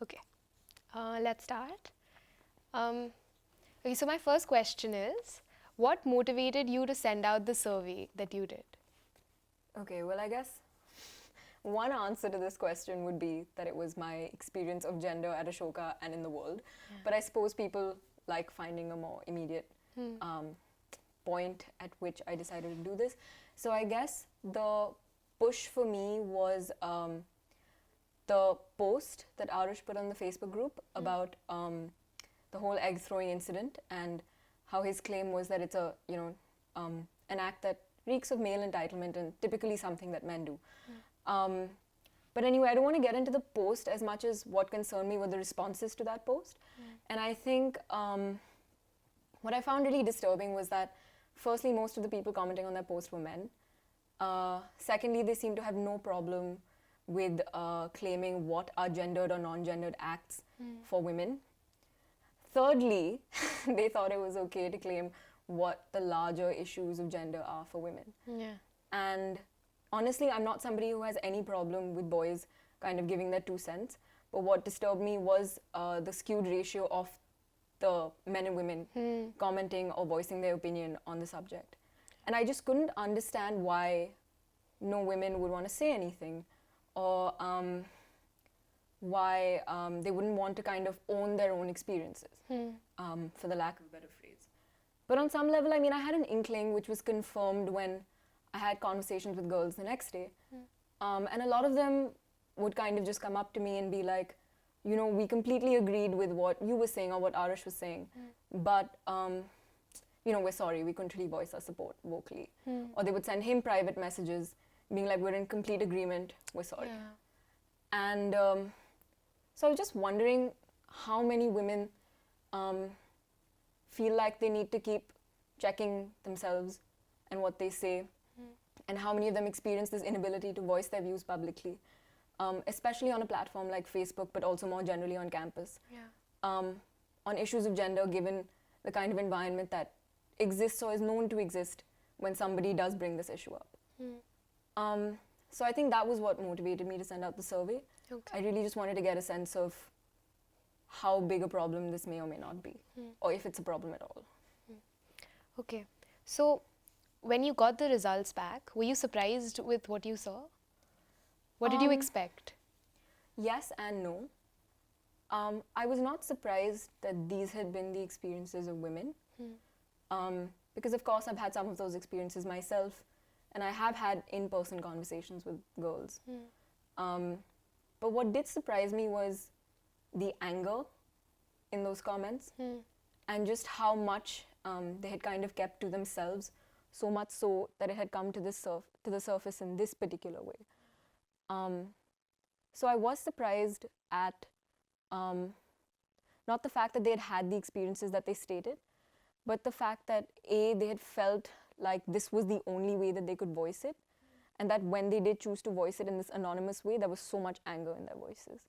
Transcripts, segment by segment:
Okay, let's start. Okay, so my first question is, what motivated you to send out the survey that you did? Okay, well, I guess one answer to this question would be that it was my experience of gender at Ashoka and in the world. But I suppose people like finding a more immediate point at which I decided to do this. So I guess the push for me was the post that Arush put on the Facebook group about the whole egg throwing incident and how his claim was that it's a an act that reeks of male entitlement and typically something that men do. But anyway, I don't want to get into the post as much as what concerned me were the responses to that post. And I think what I found really disturbing was that, firstly, most of the people commenting on that post were men. Secondly, they seem to have no problem with claiming what are gendered or non-gendered acts for women. Thirdly, they thought it was okay to claim what the larger issues of gender are for women. Yeah. And honestly, I'm not somebody who has any problem with boys kind of giving their 2 cents. But what disturbed me was the skewed ratio of the men and women commenting or voicing their opinion on the subject. And I just couldn't understand why no women would want to say anything, or why they wouldn't want to kind of own their own experiences, for the lack of a better phrase. But on some level, I mean, I had an inkling, which was confirmed when I had conversations with girls the next day. And a lot of them would kind of just come up to me and be like, you know, we completely agreed with what you were saying or what Arush was saying, but, you know, we're sorry, we couldn't really voice our support vocally. Or they would send him private messages being like, we're in complete agreement, we're sorry. Yeah. And so I was just wondering how many women feel like they need to keep checking themselves and what they say, and how many of them experience this inability to voice their views publicly, especially on a platform like Facebook, but also more generally on campus, on issues of gender, given the kind of environment that exists or is known to exist when somebody does bring this issue up. So I think that was what motivated me to send out the survey. Okay. I really just wanted to get a sense of how big a problem this may or may not be, or if it's a problem at all. Okay. So, when you got the results back, were you surprised with what you saw? What did you expect? Yes and no. I was not surprised that these had been the experiences of women, because of course I've had some of those experiences myself, and I have had in-person conversations with girls. But what did surprise me was the anger in those comments, and just how much they had kind of kept to themselves, so much so that it had come to the surface in this particular way. So I was surprised at not the fact that they had had the experiences that they stated, but the fact that they had felt like this was the only way that they could voice it, and that when they did choose to voice it in this anonymous way, there was so much anger in their voices.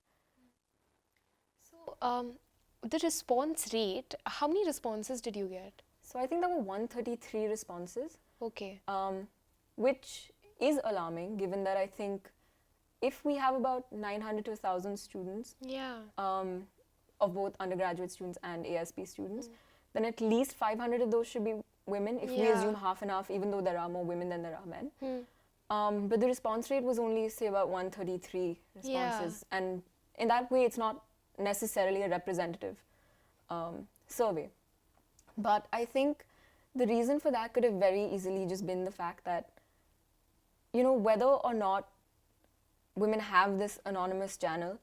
So, the response rate, how many responses did you get? So I think there were 133 responses, Okay. which is alarming, given that I think if we have about 900 to 1,000 students, Yeah. of both undergraduate students and ASP students, then at least 500 of those should be women, if we Yeah. assume half and half, even though there are more women than there are men. But the response rate was only, say, about 133 responses. Yeah. And in that way, it's not necessarily a representative survey. But I think the reason for that could have very easily just been the fact that, you know, whether or not women have this anonymous channel,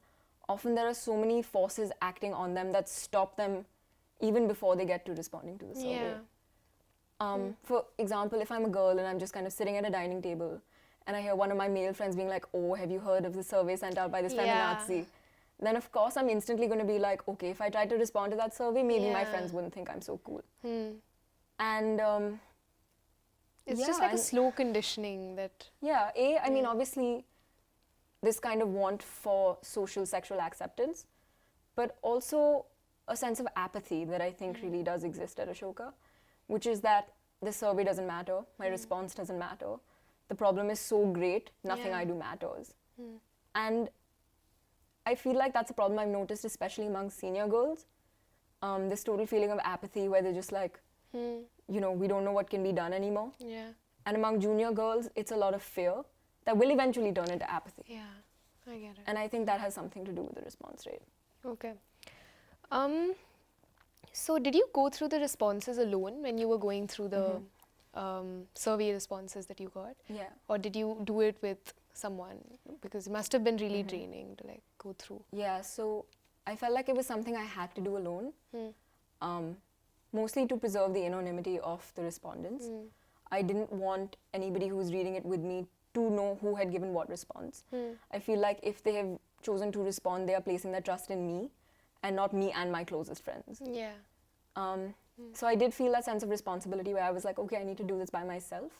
often there are so many forces acting on them that stop them even before they get to responding to the survey. Yeah. For example, if I'm a girl and I'm just kind of sitting at a dining table and I hear one of my male friends being like, oh, have you heard of the survey sent out by this feminazi? Then of course I'm instantly going to be like, okay, if I tried to respond to that survey, maybe my friends wouldn't think I'm so cool. And It's just like a slow conditioning that... Yeah, I mean, obviously, this kind of want for social sexual acceptance, but also a sense of apathy that I think really does exist at Ashoka, which is that the survey doesn't matter, my response doesn't matter, the problem is so great, nothing I do matters. And I feel like that's a problem I've noticed, especially among senior girls. This total feeling of apathy where they're just like, you know, we don't know what can be done anymore. Yeah. And among junior girls, it's a lot of fear that will eventually turn into apathy. Yeah, I get it. And I think that has something to do with the response rate. Okay. So did you go through the responses alone when you were going through the survey responses that you got? Yeah. Or did you do it with someone? Because it must have been really draining to like go through. Yeah, so I felt like it was something I had to do alone, mostly to preserve the anonymity of the respondents. I didn't want anybody who was reading it with me to know who had given what response. I feel like if they have chosen to respond, they are placing their trust in me and not me and my closest friends. Yeah. So I did feel that sense of responsibility where I was like, okay, I need to do this by myself.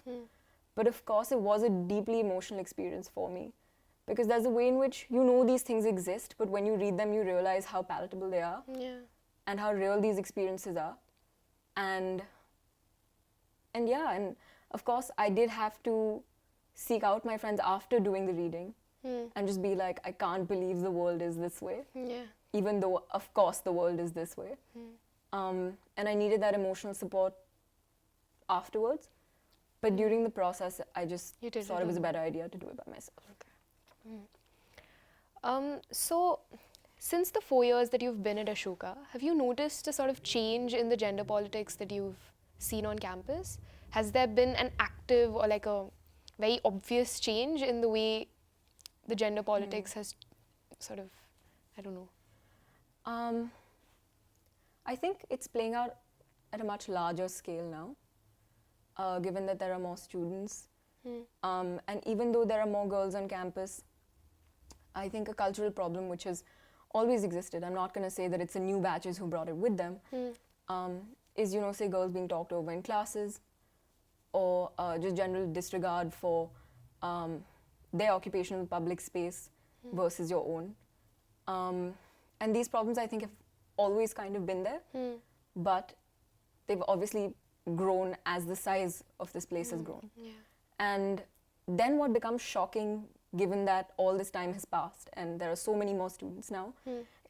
But of course, it was a deeply emotional experience for me. Because there's a way in which you know these things exist, but when you read them, you realize how palatable they are and how real these experiences are. And of course, I did have to seek out my friends after doing the reading and just be like, I can't believe the world is this way. Yeah. Even though, of course, the world is this way. And I needed that emotional support afterwards. But during the process, I just thought it was a better idea to do it by myself. So, since the 4 years that you've been at Ashoka, have you noticed a sort of change in the gender politics that you've seen on campus? Has there been an active or like a very obvious change in the way the gender politics has sort of, I don't know. I think it's playing out at a much larger scale now, given that there are more students. And even though there are more girls on campus, I think a cultural problem which has always existed, I'm not going to say that it's the new batches who brought it with them, is, you know, say girls being talked over in classes or just general disregard for their occupation of public space versus your own. And these problems, I think, have always kind of been there, but they've obviously grown as the size of this place has grown. And then what becomes shocking, given that all this time has passed and there are so many more students now,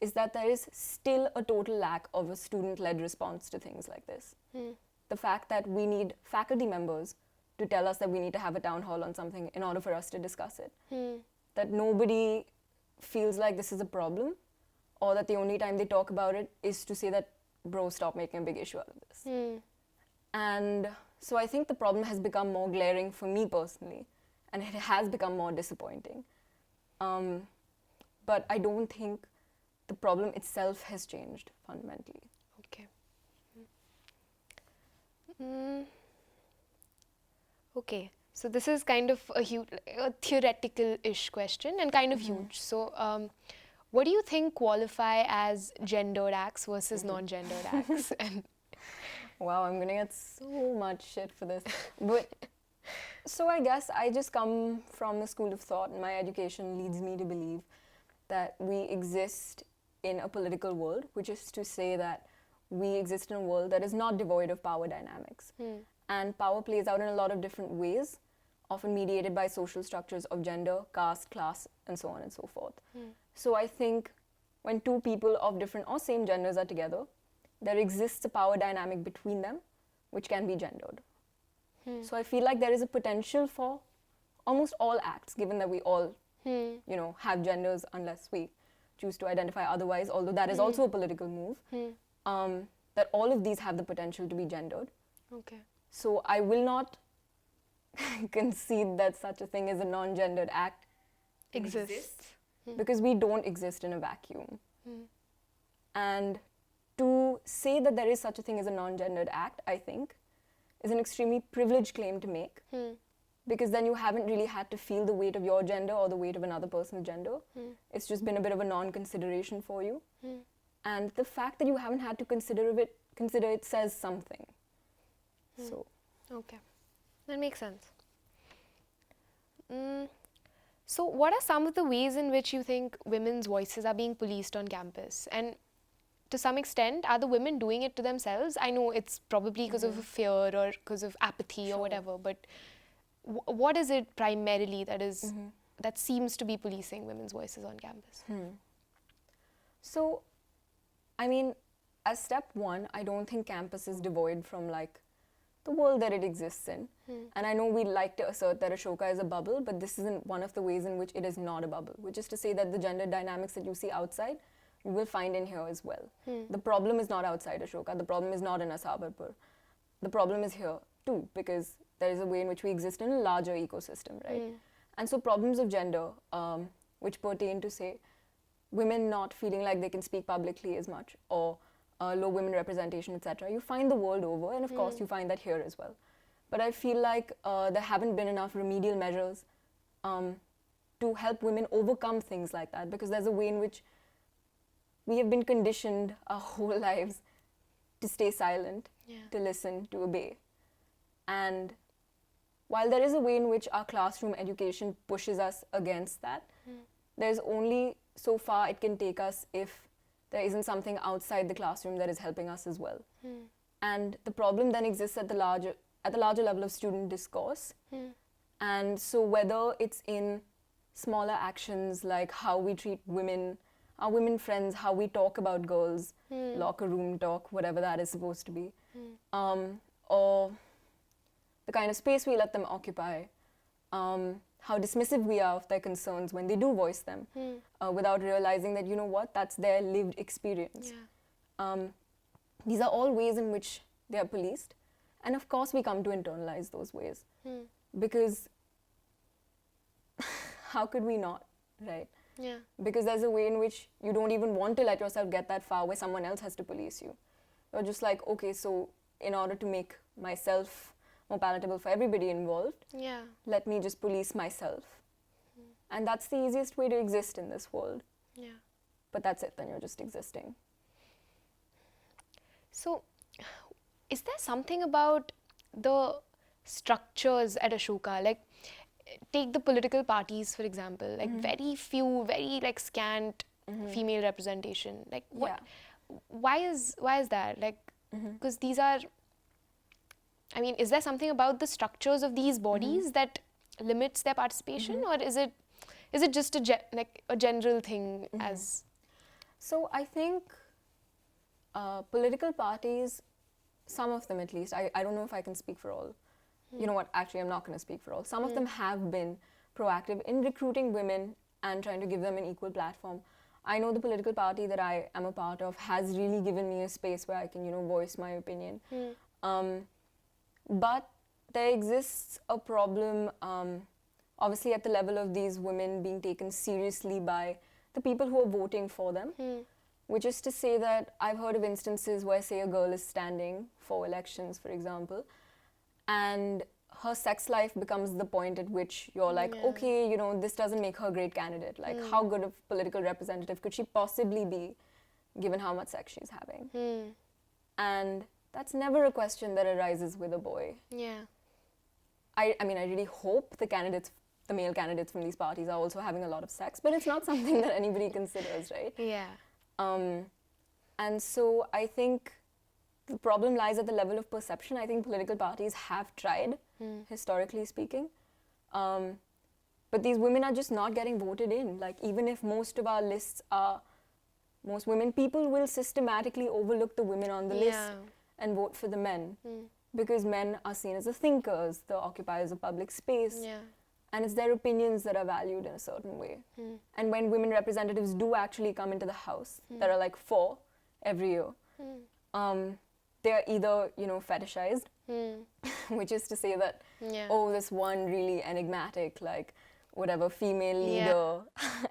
is that there is still a total lack of a student-led response to things like this. The fact that we need faculty members to tell us that we need to have a town hall on something in order for us to discuss it. That nobody feels like this is a problem, or that the only time they talk about it is to say that, bro, stop making a big issue out of this. And so I think the problem has become more glaring for me personally, and it has become more disappointing. But I don't think the problem itself has changed fundamentally. Okay. Okay. So this is kind of a theoretical-ish question and kind of huge. So what do you think qualify as gendered acts versus non-gendered acts? And wow, I'm gonna get so much shit for this. But so I guess I just come from a school of thought, and my education leads me to believe that we exist in a political world, which is to say that we exist in a world that is not devoid of power dynamics. And power plays out in a lot of different ways, often mediated by social structures of gender, caste, class, and so on and so forth. So I think when two people of different or same genders are together, there exists a power dynamic between them, which can be gendered. So I feel like there is a potential for almost all acts, given that we all, you know, have genders unless we choose to identify otherwise, although that is also a political move, that all of these have the potential to be gendered. okay. So I will not concede that such a thing as a non-gendered act Exists. because we don't exist in a vacuum. And to say that there is such a thing as a non-gendered act, I think, is an extremely privileged claim to make, because then you haven't really had to feel the weight of your gender or the weight of another person's gender. It's just been a bit of a non-consideration for you. And the fact that you haven't had to consider it says something. So, Okay, that makes sense. So what are some of the ways in which you think women's voices are being policed on campus? And to some extent, are the women doing it to themselves? I know it's probably because of fear or because of apathy or whatever, but what is it primarily that is that seems to be policing women's voices on campus? So, I mean, as step one, I don't think campus is devoid from like the world that it exists in. And I know we like to assert that Ashoka is a bubble, but this isn't one of the ways in which it is not a bubble, which is to say that the gender dynamics that you see outside, you will find in here as well. The problem is not outside Ashoka, the problem is not in Asabarpur. The problem is here too, because there is a way in which we exist in a larger ecosystem, right? And so problems of gender, which pertain to, say, women not feeling like they can speak publicly as much, or low women representation, etc. You find the world over, and of course you find that here as well. But I feel like there haven't been enough remedial measures to help women overcome things like that, because there's a way in which we have been conditioned our whole lives to stay silent, to listen, to obey. And while there is a way in which our classroom education pushes us against that, there's only so far it can take us if there isn't something outside the classroom that is helping us as well. And the problem then exists at the larger level of student discourse. And so whether it's in smaller actions like how we treat women, our women friends, how we talk about girls, locker room talk, whatever that is supposed to be, or the kind of space we let them occupy, how dismissive we are of their concerns when they do voice them, without realizing that, you know what, that's their lived experience. These are all ways in which they are policed. And of course we come to internalize those ways. Because how could we not, right? Because there's a way in which you don't even want to let yourself get that far where someone else has to police you. You're just like, okay, so in order to make myself more palatable for everybody involved, let me just police myself. And that's the easiest way to exist in this world. But that's it, then you're just existing. So, is there something about the structures at Ashoka, like take the political parties for example, like very few, very like scant female representation, like what, why is that, like, because these are, I mean, is there something about the structures of these bodies that limits their participation, or is it just a general thing as? So I think political parties, some of them at least, I don't know if I can speak for all. You know what, actually I'm not going to speak for all. Some of them have been proactive in recruiting women and trying to give them an equal platform. I know the political party that I am a part of has really given me a space where I can, you know, voice my opinion. But there exists a problem, obviously at the level of these women being taken seriously by the people who are voting for them, which is to say that I've heard of instances where, say, a girl is standing for elections, for example, and her sex life becomes the point at which you're like, okay, you know, this doesn't make her a great candidate. Like, how good of political representative could she possibly be, given how much sex she's having? And that's never a question that arises with a boy. I mean, I really hope the male candidates from these parties are also having a lot of sex, but it's not something that anybody considers, right? And so I think the problem lies at the level of perception. I think political parties have tried, historically speaking. But these women are just not getting voted in. Like, even if most of our lists are most women, people will systematically overlook the women on the list and vote for the men. Because men are seen as the thinkers, the occupiers of public space. And it's their opinions that are valued in a certain way. And when women representatives do actually come into the House, there are like 4 every year, they're either, you know, fetishized, which is to say that, oh, this one really enigmatic, like, whatever, female leader,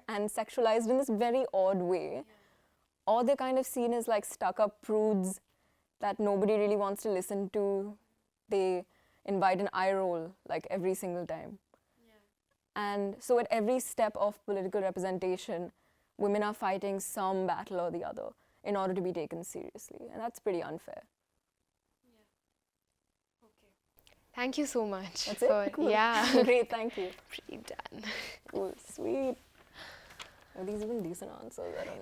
and sexualized in this very odd way. Or they're kind of seen as like stuck-up prudes that nobody really wants to listen to. They invite an eye roll like every single time. And so at every step of political representation, women are fighting some battle or the other in order to be taken seriously. And that's pretty unfair. Thank you so much. That's it? Cool. Great, thank you. Pretty done. Cool, sweet. Are these even decent answers? I don't know.